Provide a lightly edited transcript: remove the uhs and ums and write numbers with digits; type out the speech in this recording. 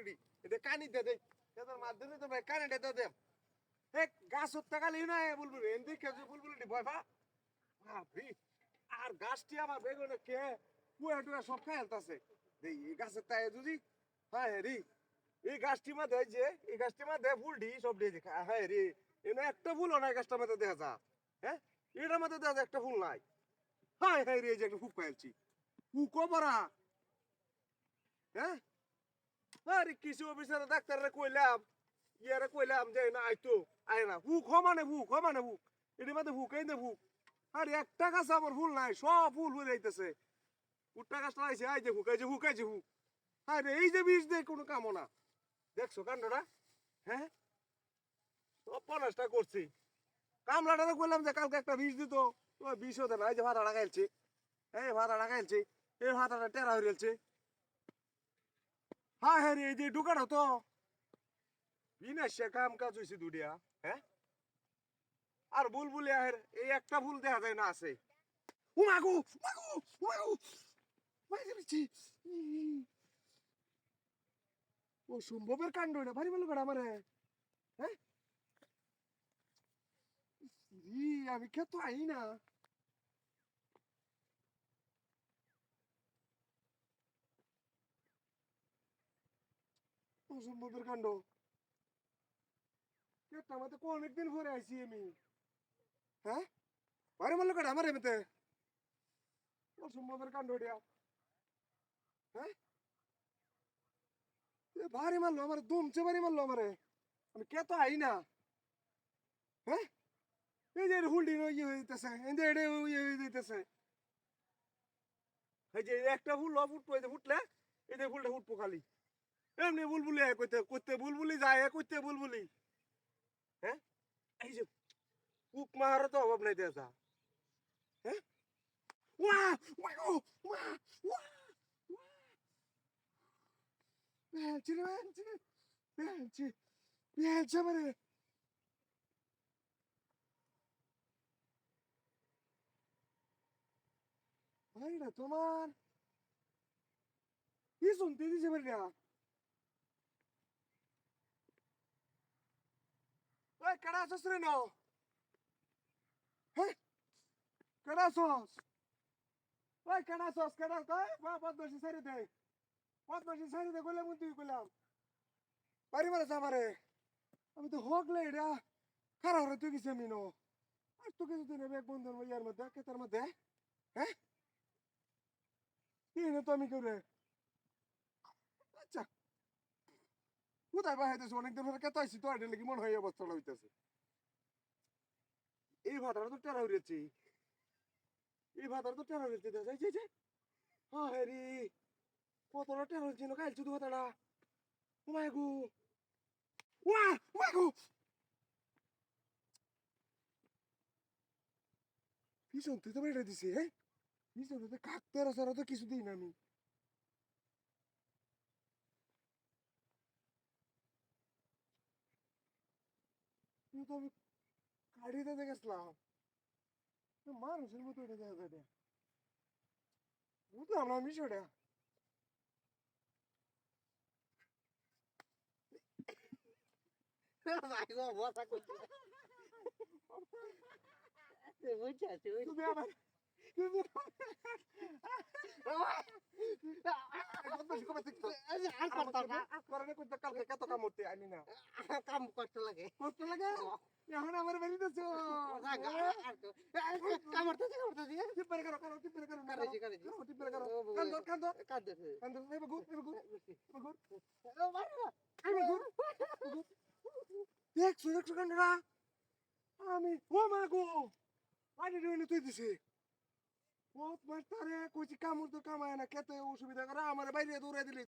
বুলবুলি এটা কানি দে দে এদের মাধ্যমে তো ভাই কানিটা দে দে এক গাছ হত্যা কালি না বুলবুলি এন্দি কে বুলবুলি ভয় পা বাপরে আর গাছটি আমার বেগুনে কে পুয়া টুয়া সব খাই হেলতাছে এই গাছের তাই যদি হ্যাঁ রে এই গাছটির মধ্যে যে এই গাছটির মধ্যে ফুল ডি সব দিয়ে হ্যাঁ রে এনে একটা ফুলও নাই গাছটার মধ্যে দেখা যা হ্যাঁ এটার মধ্যে দেখা যায় একটা ফুল নাই হ্যাঁ হ্যাঁ রে এই যে একটা ফুক খাইছি ফুকো পড়া হ্যাঁ আরে কিছু অফিসার ডাক্তাররা কইলাম ইয়ারে কইলাম যে না আইতো আয় না ফুক মানে ফুক এটির মধ্যে ফুক এই ফুক আর একটা গাছ আমার ফুল নাই সব ফুল হয়ে যাইতেছে উঠটা গাছটা আইছে আই যে ফুক এই যে ফুক এই যে ফুক আরে এই যে বীজ দিয়ে কোনো কামও না দেখছো কাণ্ডটা হ্যাঁ সব পনাশটা করছি কামলাটা কইলাম যে কালকে একটা বীজ দিত ওই বিষ হতে না এই যে ভাতাটা গাইলছি এই ভাতাটা গাইলছি এই ভাতাটা টেরা হয়ে গেছে হ্যাঁ হ্যাঁ রে এই যে ঢুকানো তো বিনাশে কাম কাজ হয়েছে দুডিয়া হ্যাঁ আর বুলবুলি আহের এই একটা ফুল দেখা যায় না আছে উমাগু উমাগু উমাগু মাইরে দিচ্ছি ও সম্ভবের কাণ্ড এটা ভারী ভালো কাটা আমারে হ্যাঁ আমি কে তো আই না অসম্ভবের কাণ্ড কেটা মতো অনেকদিন পরে আইছি আমি হ্যাঁ ভারী ভালো কাটা আমার এমনিতে অসম্ভবের কাণ্ড এটা হ্যাঁ ভারী মারলো আমার দুমছে ভারী মারলো আমারে আমি কে তো আই না হ্যাঁ এই যে হুলডি ইয়ে হয়ে যেতেছে এই যে এটা ইয়ে হয়ে যেতেছে এই যে একটা ফুল ফুটবো এই যে ফুটলে এই যে ফুলটা ফুটবো খালি এমনি বুলবুলি কইতে কইতে বুলবুলি যায় কইতে বুলবুলি হ্যাঁ এই যে পুক মারার তো অভাব নাই দেখা হ্যাঁ ওয়া ওয়া ওয়া ওয়া বেলছে রে বেলছে বেলছে বেলছে মানে ভাই না তোমার কি শুনতে দিছে বেরিয়া ওই কেডা আছস রে নো হ্যাঁ কেডা আছস ওই কেডা আছস কেডা কই বদমাশি সারি দে বদমাশি সারি দে কইলাম তুই কইলাম বাড়ি মারে আমারে আমি তো হগলে এটা খারাপ হরে তুই গেছি আমি নো আর তোকে যদি নেবে এক বন্ধুর ইয়ার মধ্যে কেতার মধ্যে হ্যাঁ কি এনে তো আমি করে আচ্ছা কোথায় বাহাইতেছে অনেকদিন ধরে কেতা আইসি তো এটা নাকি মনে হয় এই অবস্থাটা হইতেছে এই ভাতাটা তো টেরা হইরেছি এই ভাতাটা তো টেরা হইরেছি দেখা যায় যে হ্যাঁ রে কতটা টেরা হইছিল কাইল শুধু ভাতাটা ওমাই গো ওয়া ওমাই গো পিছন তুই তো বেড়ে দিছি হ্যাঁ পিছনে তো কাকতে রাসারা তো কিছু দিই না আমি তুই তো আমি গাড়িতে দেখেছিলাম মানুষের মতো এটা দেখা যায় বুঝলাম না বিষয়টা ভাই গো বসা করতে বুঝছি তুমি আমার তুমি বদমাশি কবে শিখছো? আর করতাম না করনে কইতে কালকে কত কাম করতে আনি না কাম করতে লাগে করতে লাগে এখন আমার বাড়িতেছো কামড়তে টিপরে করো করো টিপরে করো করেছি টিপরে করো কান্দো কান্দো কাঁদতেছে কান্দো এই বগু দেখছো দেখছো কান্দরা আমি ও মা গো পানি দিনে তুই দিছে বহুত মাস্টারে কইছি কামড় তো কামায় না খেতে অসুবিধা করে আমার বাইরে দৌড়াই দিলি